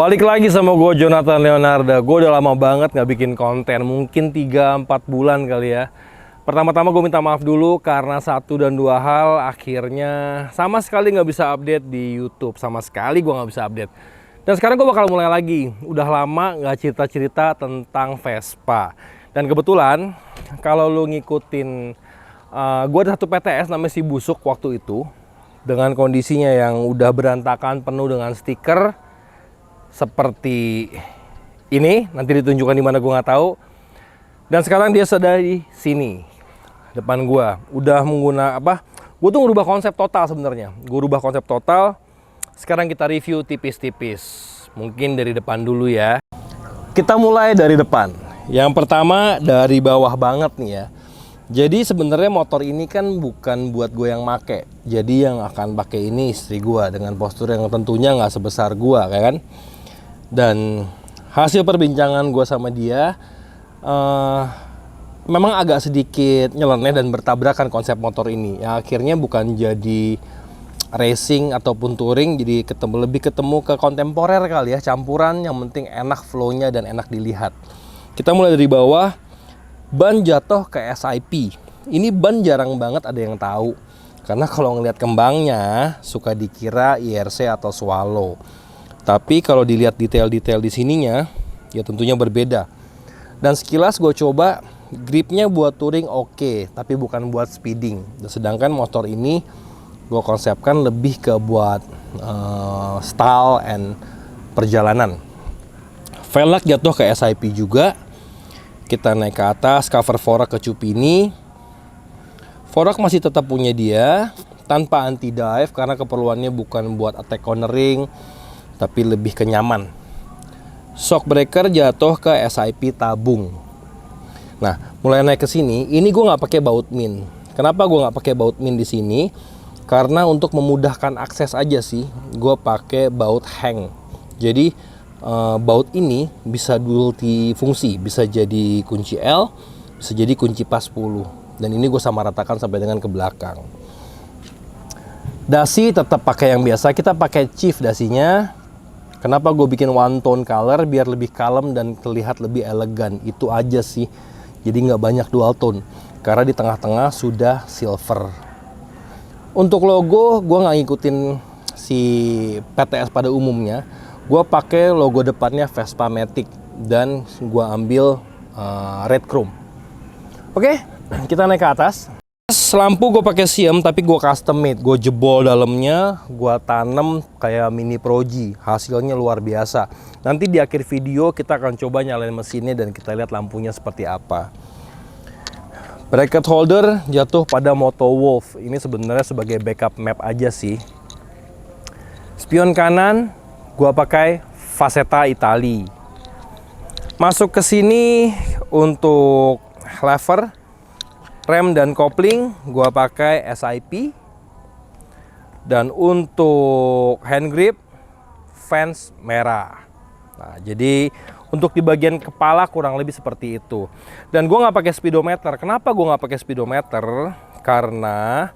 Balik lagi sama gue Jonathan Leonardo. Gue udah lama banget nggak bikin konten, mungkin 3-4 bulan kali ya. Pertama-tama gue minta maaf dulu karena satu dan dua hal akhirnya sama sekali nggak bisa update di YouTube. Sama sekali gue nggak bisa update. Dan sekarang gue bakal mulai lagi. Udah lama nggak cerita-cerita tentang Vespa. Dan kebetulan kalau lu ngikutin, gue ada satu PTS namanya si Busuk waktu itu. Dengan kondisinya yang udah berantakan penuh dengan stiker. Seperti ini, nanti ditunjukkan di mana gue nggak tahu. Dan sekarang dia sudah di sini, depan gue. Udah menggunakan apa? Gue tuh ngerubah konsep total sebenarnya. Gue rubah konsep total. Sekarang kita review tipis-tipis. Mungkin dari depan dulu ya. Kita mulai dari depan. Yang pertama dari bawah banget nih ya. Jadi sebenarnya motor ini kan bukan buat gue yang make. Jadi yang akan pakai ini istri gue dengan postur yang tentunya nggak sebesar gue, kayak kan? Dan hasil perbincangan gue sama dia memang agak sedikit nyeleneh dan bertabrakan konsep motor ini. Yang akhirnya bukan jadi racing ataupun touring, jadi lebih ketemu ke kontemporer kali ya, campuran yang penting enak flow-nya dan enak dilihat. Kita mulai dari bawah, ban jatuh ke SIP. Ini ban jarang banget ada yang tahu. Karena kalau ngelihat kembangnya suka dikira IRC atau Swallow. Tapi kalau dilihat detail-detail di sininya, ya tentunya berbeda. Dan sekilas gue coba, gripnya buat touring oke, tapi bukan buat speeding. Sedangkan motor ini gue konsepkan lebih ke buat style and perjalanan. Velg jatuh ke SIP juga. Kita naik ke atas, cover fork ke Cupini. Fork masih tetap punya dia, tanpa anti dive karena keperluannya bukan buat attack cornering, tapi lebih ke nyaman. Shock breaker jatuh ke SIP tabung. Nah, mulai naik ke sini, ini gue nggak pakai baut min. Kenapa gue nggak pakai baut min di sini? Karena untuk memudahkan akses aja sih, gue pakai baut hang. Jadi baut ini bisa multifungsi, bisa jadi kunci L, bisa jadi kunci pas 10. Dan ini gue sama ratakan sampai dengan ke belakang. Dasi tetap pakai yang biasa, kita pakai Chief dasinya. Kenapa gue bikin one tone color? Biar lebih kalem dan terlihat lebih elegan. Itu aja sih. Jadi nggak banyak dual tone. Karena di tengah-tengah sudah silver. Untuk logo, gue nggak ngikutin si PTS pada umumnya. Gue pakai logo depannya Vespa Matic. Dan gue ambil red chrome. Oke, kita naik ke atas. Lampu gue pakai Siem tapi gue custom made, gue jebol dalamnya, gue tanam kayak mini Proji, hasilnya luar biasa. Nanti di akhir video kita akan coba nyalain mesinnya dan kita lihat lampunya seperti apa. Bracket holder jatuh pada Moto Wolf, ini sebenarnya sebagai backup map aja sih. Spion kanan gue pakai Faceta Italy. Masuk ke sini untuk lever. Rem dan kopling gua pakai SIP. Dan untuk hand grip fans merah. Nah, jadi untuk di bagian kepala kurang lebih seperti itu. Dan gua nggak pakai speedometer. Kenapa gua nggak pakai speedometer? Karena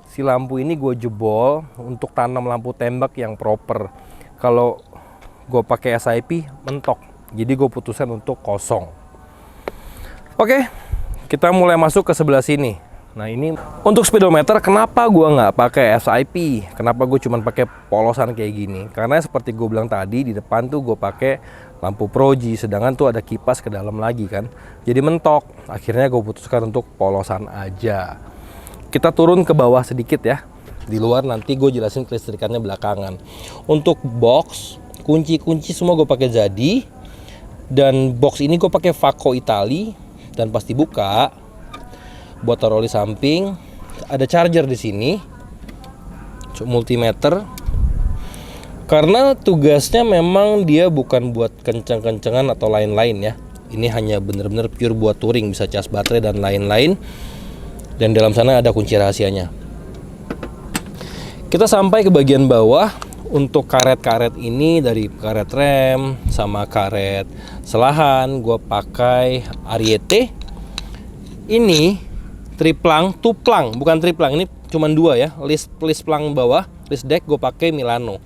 si lampu ini gue jebol untuk tanam lampu tembak yang proper. Kalau gue pakai SIP mentok. Jadi gue putuskan untuk kosong. Oke. Kita mulai masuk ke sebelah sini. Nah ini untuk speedometer, kenapa gue nggak pakai SIP? Kenapa gue cuma pakai polosan kayak gini? Karena seperti gue bilang tadi, di depan tuh gue pakai lampu Proji, sedangkan tuh ada kipas ke dalam lagi kan. Jadi mentok. Akhirnya gue putuskan untuk polosan aja. Kita turun ke bawah sedikit ya. Di luar nanti gue jelasin kelistrikannya belakangan. Untuk box, kunci-kunci semua gue pakai Jadi. Dan box ini gue pakai Vaco Italy. Dan pas dibuka, buat taruh di samping, ada charger di sini, multimeter. Karena tugasnya memang dia bukan buat kencang-kencangan atau lain-lain ya. Ini hanya bener-bener pure buat touring, bisa cas baterai dan lain-lain. Dan dalam sana ada kunci rahasianya. Kita sampai ke bagian bawah. Untuk karet-karet ini dari karet rem sama karet selahan gue pakai Ariete. Ini triplang, tuplang, bukan triplang, ini cuma dua ya. List plang bawah, list deck gue pakai Milano.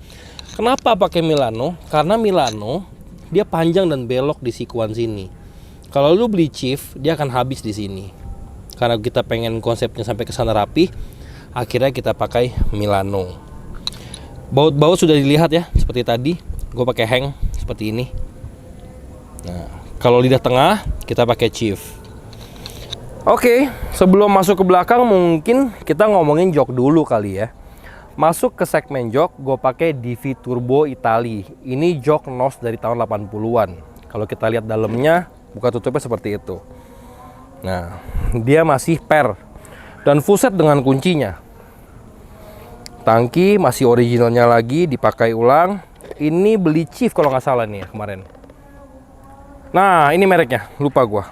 Kenapa pakai Milano? Karena Milano dia panjang dan belok di sikuan sini. Kalau lu beli Chief, dia akan habis di sini. Karena kita pengen konsepnya sampai ke sana rapi, akhirnya kita pakai Milano. Baut-baut sudah dilihat ya, seperti tadi. Gue pakai hang seperti ini. Nah, kalau lidah tengah kita pakai Chief. Oke, sebelum masuk ke belakang mungkin kita ngomongin jok dulu kali ya. Masuk ke segmen jok, gue pakai DV Turbo Italy. Ini jok NOS dari tahun 80-an. Kalau kita lihat dalamnya, buka tutupnya seperti itu. Nah, dia masih per dan full set dengan kuncinya. Tangki masih originalnya lagi, dipakai ulang. Ini beli Chief kalau nggak salah nih ya, kemarin. Nah, ini mereknya, lupa gue.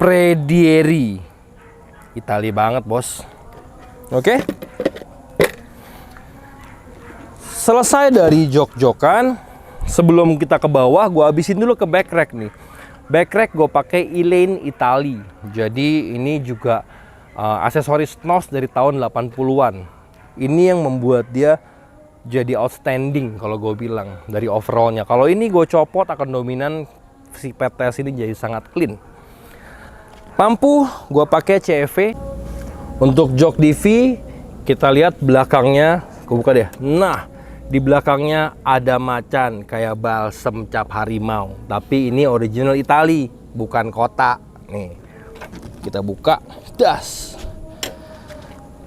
Predieri, Itali banget bos. Oke, selesai dari jok-jokan. Sebelum kita ke bawah, gue habisin dulu ke backrack nih. Backrack gue pakai Elaine Italy. Jadi ini juga aksesoris NOS dari tahun 80-an. Ini yang membuat dia jadi outstanding kalau gue bilang dari overallnya. Kalau ini gue copot akan dominan, si PTS ini jadi sangat clean. Lampu gue pakai CEV. Untuk jok DV kita lihat belakangnya, gue buka deh. Nah, di belakangnya ada macan kayak balsem cap harimau. Tapi ini original Itali, bukan kotak. Nih, kita buka, das.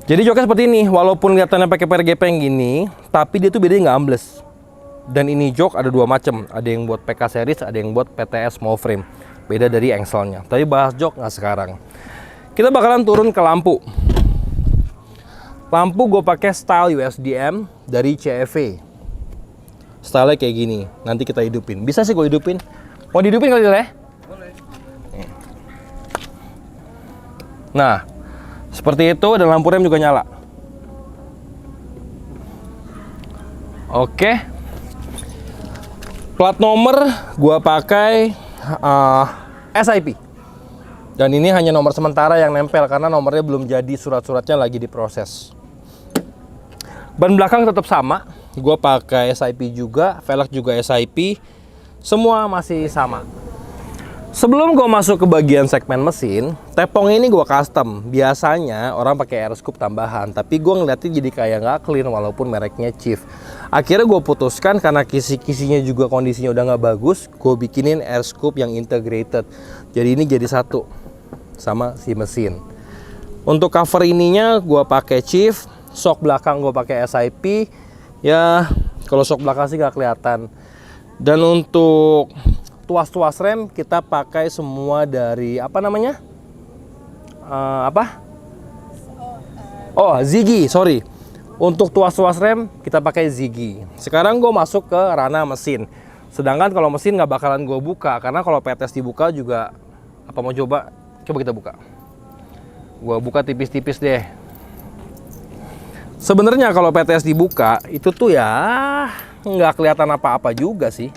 Jadi joknya seperti ini. Walaupun kelihatannya pakai pergepeng gini, tapi dia tuh bedanya nggak ambles. Dan ini jok ada dua macam. Ada yang buat PK series, ada yang buat PTS small frame. Beda dari engselnya. Tapi bahas jok nggak sekarang. Kita bakalan turun ke lampu. Lampu gue pakai style USDM dari CEV. Style kayak gini. Nanti kita hidupin. Bisa sih gue hidupin. Mau dihidupin kali ya? Boleh. Nah, seperti itu, dan lampu rem juga nyala. Oke. Plat nomor gue pakai SIP. Dan ini hanya nomor sementara yang nempel karena nomornya belum jadi, surat-suratnya lagi diproses. Ban belakang tetap sama, gue pakai SIP juga, velg juga SIP, semua masih sama. Sebelum gue masuk ke bagian segmen mesin, tepong ini gue custom. Biasanya orang pakai air scoop tambahan, tapi gue ngeliatnya jadi kayak nggak clean walaupun mereknya Chief. Akhirnya gue putuskan karena kisi-kisinya juga kondisinya udah nggak bagus, gue bikinin air scoop yang integrated. Jadi ini jadi satu sama si mesin. Untuk cover ininya gue pakai Chief, shock belakang gue pakai SIP. Ya kalau shock belakang sih nggak kelihatan. Dan untuk tuas-tuas rem kita pakai semua dari apa namanya? Ziggy, sorry. Untuk tuas-tuas rem kita pakai Ziggy. Sekarang gue masuk ke ranah mesin. Sedangkan kalau mesin nggak bakalan gue buka karena kalau PTS dibuka juga apa mau coba? Coba kita buka. Gue buka tipis-tipis deh. Sebenarnya kalau PTS dibuka itu tuh ya nggak kelihatan apa-apa juga sih.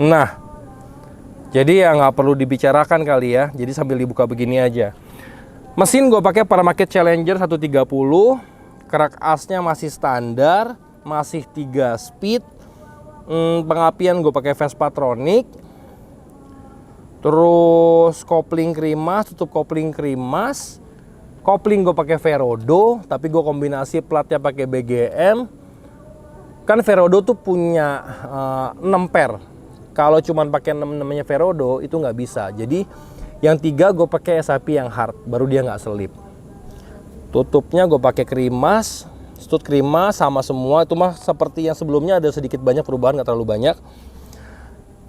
Nah, jadi ya nggak perlu dibicarakan kali ya. Jadi sambil dibuka begini aja. Mesin gue pakai Paramaket Challenger 130. Kerak asnya masih standar, masih 3 speed. Pengapian gue pakai Vespatronic. Terus kopling krimas, tutup kopling krimas. Kopling gue pakai Ferodo, tapi gue kombinasi platnya pakai BGM. Kan Ferodo tuh punya 6 per. Kalau cuman pakai 6 namanya Ferodo itu nggak bisa. Jadi yang 3 gue pakai SIP yang hard, baru dia nggak selip. Tutupnya gue pakai krimas, stud krimas sama semua. Itu mah seperti yang sebelumnya, ada sedikit banyak perubahan, nggak terlalu banyak.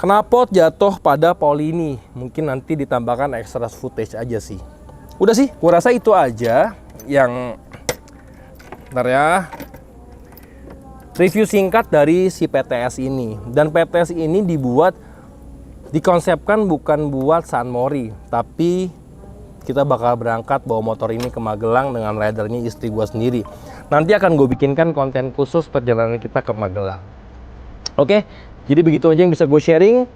Knalpot jatuh pada Paulini, mungkin nanti ditambahkan extra footage aja sih. Udah sih, gue rasa itu aja yang bentar ya. Review singkat dari si PTS ini. Dan PTS ini dikonsepkan bukan buat San Mori, tapi kita bakal berangkat bawa motor ini ke Magelang dengan ridernya istri gue sendiri. Nanti akan gue bikinkan konten khusus perjalanan kita ke Magelang. Oke, jadi begitu aja yang bisa gue sharing.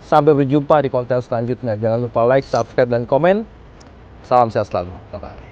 Sampai berjumpa di konten selanjutnya. Jangan lupa like, subscribe, dan komen. Salam sehat selalu. Bye-bye.